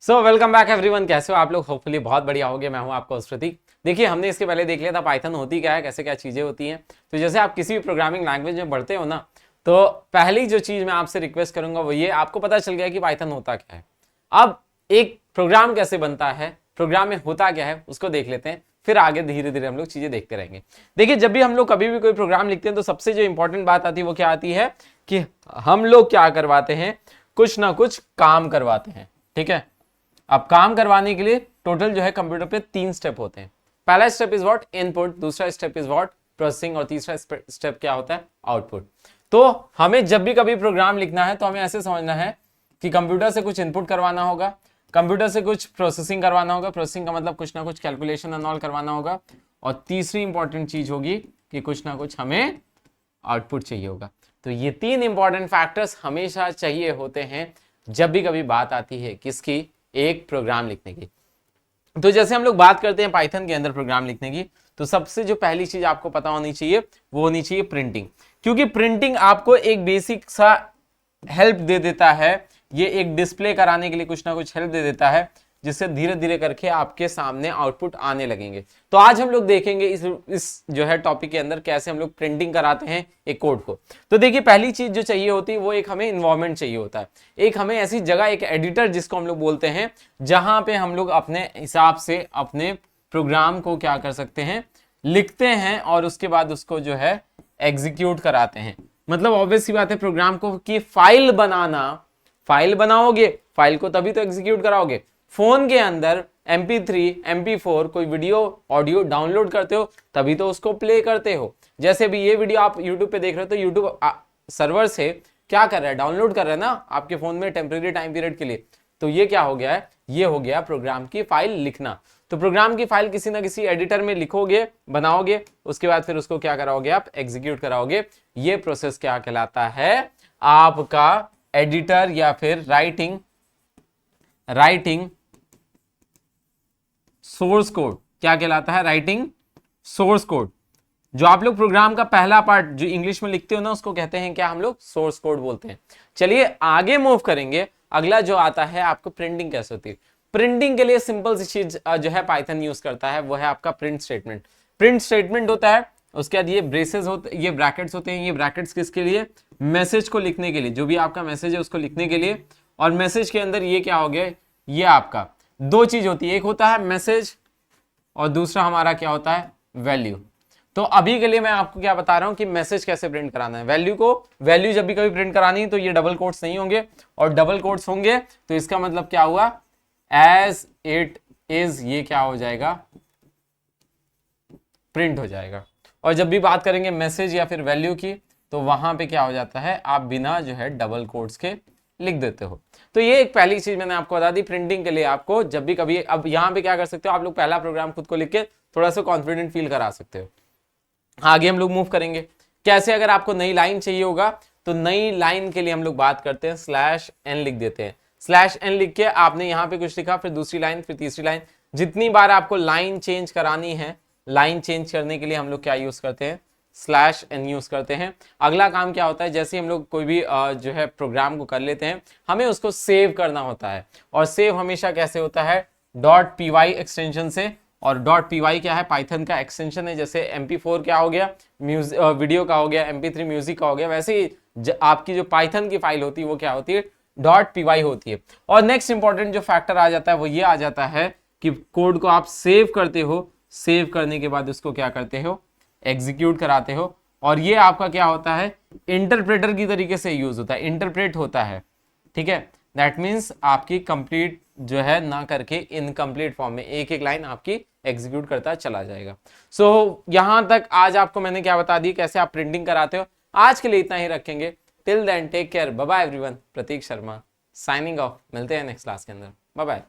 So welcome back everyone. कैसे हो आप लोग? होपफुली बहुत बढ़िया होगे। मैं हूं आपका प्रतीक। देखिए, हमने इसके पहले देख लिया था पाइथन होती क्या है, कैसे क्या चीजें होती हैं। तो जैसे आप किसी भी प्रोग्रामिंग लैंग्वेज में बढ़ते हो ना, तो पहली जो चीज मैं आपसे रिक्वेस्ट करूंगा वो ये, आपको पता चल गया कि पाइथन होता क्या है। अब एक प्रोग्राम कैसे बनता है, प्रोग्राम में होता क्या है, उसको देख लेते हैं, फिर आगे धीरे धीरे हम लोग चीजें देखते रहेंगे। देखिए, जब भी हम लोग कभी भी कोई प्रोग्राम लिखते हैं तो सबसे जो इंपॉर्टेंट बात आती है वो क्या आती है कि हम लोग क्या करवाते हैं, कुछ ना कुछ काम करवाते हैं। ठीक है, अब काम करवाने के लिए टोटल जो है कंप्यूटर पे 3 स्टेप होते हैं। पहला स्टेप इज व्हाट, इनपुट। दूसरा स्टेप इज व्हाट, प्रोसेसिंग। और तीसरा स्टेप क्या होता है, आउटपुट। तो हमें जब भी कभी प्रोग्राम लिखना है तो हमें ऐसे समझना है कि कंप्यूटर से कुछ इनपुट करवाना होगा, कंप्यूटर से कुछ प्रोसेसिंग करवाना होगा, प्रोसेसिंग का मतलब कुछ ना कुछ कैलकुलेशन एंड ऑल करवाना होगा, और तीसरी इंपॉर्टेंट चीज होगी कि कुछ ना कुछ हमें आउटपुट चाहिए होगा। तो ये 3 इंपॉर्टेंट फैक्टर्स हमेशा चाहिए होते हैं जब भी कभी बात आती है किसकी, एक प्रोग्राम लिखने की। तो जैसे हम लोग बात करते हैं पाइथन के अंदर प्रोग्राम लिखने की, तो सबसे जो पहली चीज आपको पता होनी चाहिए वो होनी चाहिए प्रिंटिंग। क्योंकि प्रिंटिंग आपको एक बेसिक सा हेल्प दे देता है, ये एक डिस्प्ले कराने के लिए कुछ ना कुछ हेल्प दे देता है, जिससे धीरे धीरे करके आपके सामने आउटपुट आने लगेंगे। तो आज हम लोग देखेंगे इस जो है टॉपिक के अंदर कैसे हम लोग प्रिंटिंग कराते हैं एक कोड को। तो देखिए, पहली चीज जो चाहिए होती है वो एक हमें इन्वायरमेंट चाहिए होता है, एक हमें ऐसी जगह, एक एडिटर जिसको हम लोग बोलते हैं, जहां पे हम लोग अपने हिसाब से अपने प्रोग्राम को क्या कर सकते हैं, लिखते हैं और उसके बाद उसको जो है एग्जीक्यूट कराते हैं। मतलब ऑब्वियस सी बात है, प्रोग्राम को की फाइल बनाना, फाइल बनाओगे, फाइल को तभी तो एग्जीक्यूट कराओगे। फोन के अंदर MP3 MP4 कोई वीडियो ऑडियो डाउनलोड करते हो तभी तो उसको प्ले करते हो। जैसे भी ये वीडियो आप YouTube पे देख रहे हो तो YouTube सर्वर से क्या कर रहा है, डाउनलोड कर रहा है ना आपके फोन में टेम्परेरी टाइम पीरियड के लिए। तो ये क्या हो गया है, ये हो गया प्रोग्राम की फाइल लिखना। तो प्रोग्राम की फाइल किसी ना किसी एडिटर में लिखोगे, बनाओगे, उसके बाद फिर उसको क्या कराओगे, आप एग्जीक्यूट कराओगे। ये प्रोसेस क्या कहलाता है, आपका एडिटर या फिर राइटिंग सोर्स कोड। क्या कहलाता है, राइटिंग सोर्स कोड। जो आप लोग प्रोग्राम का पहला पार्ट जो इंग्लिश में लिखते हो ना, उसको कहते हैं क्या, हम लोग सोर्स कोड बोलते हैं। चलिए आगे मूव करेंगे। अगला जो आता है आपको प्रिंटिंग कैसे होती है। प्रिंटिंग के लिए सिंपल सी चीज जो है पाइथन यूज करता है वो है आपका प्रिंट स्टेटमेंट। प्रिंट स्टेटमेंट होता है, उसके बाद ये ब्रेसेस होते, ये ब्रैकेट्स होते हैं। ये ब्रैकेट्स किसके लिए, मैसेज को लिखने के लिए, जो भी आपका मैसेज है उसको लिखने के लिए। और मैसेज के अंदर ये क्या हो गया, ये आपका 2 चीज होती है, एक होता है मैसेज और दूसरा हमारा क्या होता है, वैल्यू। तो अभी के लिए मैं आपको क्या बता रहा हूं कि मैसेज कैसे प्रिंट कराना है। वैल्यू जब भी कभी प्रिंट करानी है तो ये डबल कोट्स नहीं होंगे, और डबल कोट्स होंगे तो इसका मतलब क्या हुआ, एज इट इज, ये क्या हो जाएगा, प्रिंट हो जाएगा। और जब भी बात करेंगे मैसेज या फिर वैल्यू की, तो वहां पे क्या हो जाता है, आप बिना जो है डबल कोट्स के लिख देते हो। तो ये एक पहली चीज मैंने आपको बता दी प्रिंटिंग के लिए। आपको जब भी कभी, अब यहां पे क्या कर सकते हो, आप लोग पहला प्रोग्राम खुद को लिख के थोड़ा सा कॉन्फिडेंट फील करा सकते हो। आगे हम लोग मूव करेंगे कैसे, अगर आपको नई लाइन चाहिए होगा तो नई लाइन के लिए हम लोग बात करते हैं /n लिख देते हैं। /n लिख के आपने यहां पे कुछ लिखा, फिर दूसरी लाइन, फिर तीसरी लाइन। जितनी बार आपको लाइन चेंज करानी है, लाइन चेंज करने के लिए हम लोग क्या यूज करते हैं, /n यूज करते हैं। अगला काम क्या होता है, जैसे हम लोग कोई भी जो है प्रोग्राम को कर लेते हैं, हमें उसको सेव करना होता है। और सेव हमेशा कैसे होता है, .py एक्सटेंशन से। और .py क्या है, पाइथन का एक्सटेंशन है। जैसे MP4 क्या हो गया, वीडियो का हो गया, MP3 म्यूजिक का हो गया, वैसे ही आपकी जो पाइथन की फाइल होती है वो क्या होती है, .py होती है। और नेक्स्ट इंपॉर्टेंट जो फैक्टर आ जाता है वो ये आ जाता है कि कोड को आप सेव करते हो, सेव करने के बाद उसको क्या करते हो, एग्जीक्यूट कराते हो। और ये आपका क्या होता है, इंटरप्रेटर की तरीके से यूज होता है, इंटरप्रेट होता है। ठीक है, दैट मीन्स आपकी कंप्लीट जो है ना करके इनकम्प्लीट फॉर्म में एक एक लाइन आपकी एग्जीक्यूट करता चला जाएगा। सो यहां तक आज आपको मैंने क्या बता दी, कैसे आप प्रिंटिंग कराते हो। आज के लिए इतना ही रखेंगे। Till then take care, bye bye everyone. Prateek Sharma signing off. मिलते हैं नेक्स्ट क्लास के अंदर। Bye bye.